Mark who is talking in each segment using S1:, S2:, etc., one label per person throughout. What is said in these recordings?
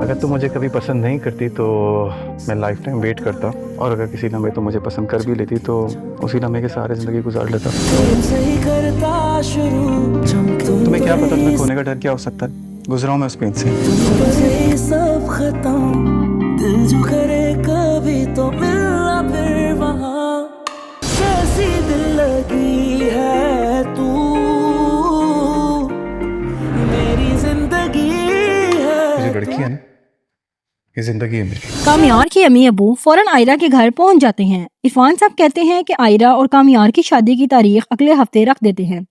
S1: अगर तू मुझे कभी पसंद नहीं करती तो मैं लाइफ टाइम वेट करता, और अगर किसी लम्हे तो मुझे पसंद कर भी लेती तो उसी लम्हे के सहारे ज़िंदगी गुजार लेता। तुम्हें क्या पता तुम्हें खोने का डर क्या हो सकता है? गुजरा हूँ मैं उस पेन से।
S2: सब खत्म दिल जो करे कभी तो मिलना फिर वहाँ, कैसी दिल लगी है तू मेरी जिंदगी है।
S1: ये लड़की है ना, ये जिंदगी है मेरी।
S3: कामियार की अम्मी अबू फौरन आयरा के घर पहुंच जाते हैं। इरफान साहब कहते हैं कि आयरा और कामियार की शादी की तारीख अगले हफ्ते रख देते हैं।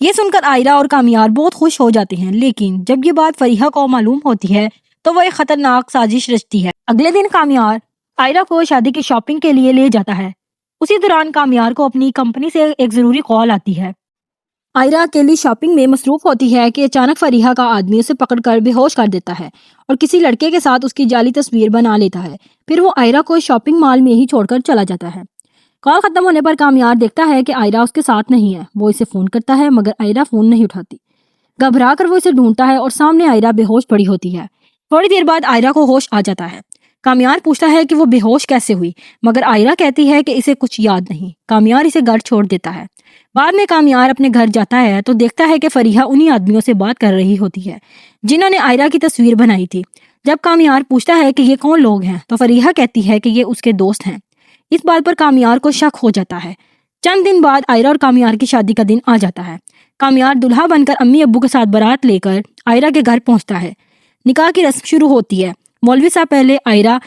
S3: ये सुनकर आयरा और कामियार बहुत खुश हो जाते हैं, लेकिन जब ये बात फरीहा को मालूम होती है तो वो एक खतरनाक साजिश रचती है। अगले दिन कामियार आयरा को शादी की शॉपिंग के लिए ले जाता है। उसी दौरान कामियार को अपनी कंपनी से एक जरूरी कॉल आती है। आयरा अकेली शॉपिंग में मसरूफ होती है कि अचानक फरीहा का आदमी उसे पकड़कर बेहोश कर देता है और किसी लड़के के साथ उसकी जाली तस्वीर बना लेता है। फिर वो आयरा को शॉपिंग मॉल में ही छोड़कर चला जाता है। कॉल खत्म होने पर कामियार देखता है कि आयरा उसके साथ नहीं है। वो इसे फोन करता है मगर आयरा फोन नहीं उठाती। घबरा कर वो इसे ढूंढता है और सामने आयरा बेहोश पड़ी होती है। थोड़ी देर बाद आयरा को होश आ जाता है। कामियार पूछता है कि वो बेहोश कैसे हुई, मगर आयरा कहती है कि इसे कुछ याद नहीं। कामियार इसे घर छोड़ देता है। बाद में कामियार अपने घर जाता है तो देखता है कि फरीहा उन्हीं आदमियों से बात कर रही होती है जिन्होंने आयरा की तस्वीर बनाई थी। जब कामियार पूछता है कि ये कौन लोग हैं तो फरीहा कहती है कि ये उसके दोस्त हैं। इस बात पर कामियार को शक हो जाता है। चंद दिन बाद आयरा और कामियार की शादी का दिन आ जाता है। कामियार दुल्हा बनकर अम्मी अब्बू के साथ बारात लेकर आयरा के घर पहुंचता है। निकाह की रस्म शुरू होती है। मौलवी साहब पहले आयरा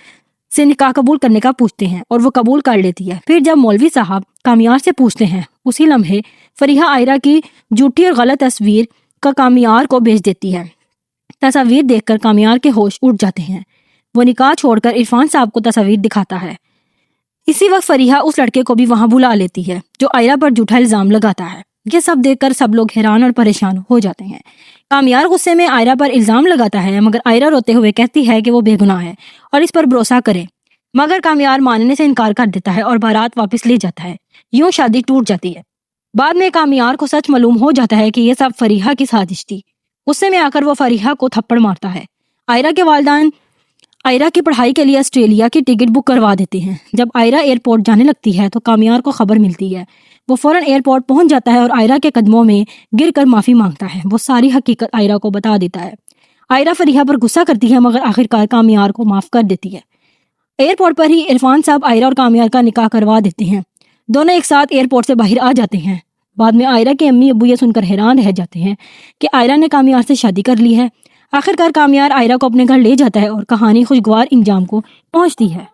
S3: से निकाह कबूल करने का पूछते हैं और वो कबूल कर लेती है। फिर जब मौलवी साहब कामियार से पूछते हैं, उसी लम्हे फरीहा आयरा की झूठी और गलत तस्वीर का कामियार को भेज देती है। तस्वीर देखकर कामियार के होश उड़ जाते हैं। वो निकाह छोड़कर इरफान साहब को तस्वीर दिखाता है। इसी वक्त फरीहा उस लड़के को भी वहां बुला लेती है जो आयरा पर झूठा इल्जाम लगाता है। ये सब देखकर सब लोग हैरान और परेशान हो जाते हैं। कामियार गुस्से में आयरा पर इल्जाम लगाता है मगर आयरा रोते हुए कहती है कि वो बेगुनाह है और इस पर भरोसा करे, मगर कामियार मानने से इनकार कर देता है और बारात वापस ले जाता है। यूं शादी टूट जाती है। बाद में कामियार को सच मालूम हो जाता है कि ये सब फरीहा की साजिश थी। गुस्से में आकर वो फरीहा को थप्पड़ मारता है। आयरा के वालिदैन आयरा की पढ़ाई के लिए ऑस्ट्रेलिया की टिकट बुक करवा देते हैं। जब आयरा एयरपोर्ट जाने लगती है तो कामियार को खबर मिलती है। वो फौरन एयरपोर्ट पहुंच जाता है और आयरा के कदमों में गिरकर माफी मांगता है। वो सारी हकीकत आयरा को बता देता है। आयरा फरीहा पर गुस्सा करती है मगर आखिरकार कामियार को माफ कर देती है। एयरपोर्ट पर ही इरफान साहब आयरा और कामियार का निकाह करवा देते हैं। दोनों एक साथ एयरपोर्ट से बाहर आ जाते हैं। बाद में आयरा के अम्मी अब्बू ये सुनकर हैरान रह जाते हैं कि आयरा ने कामियार से शादी कर ली है। आखिरकार कामियार आयरा को अपने घर ले जाता है और कहानी खुशगवार इंजाम को पहुंचती है।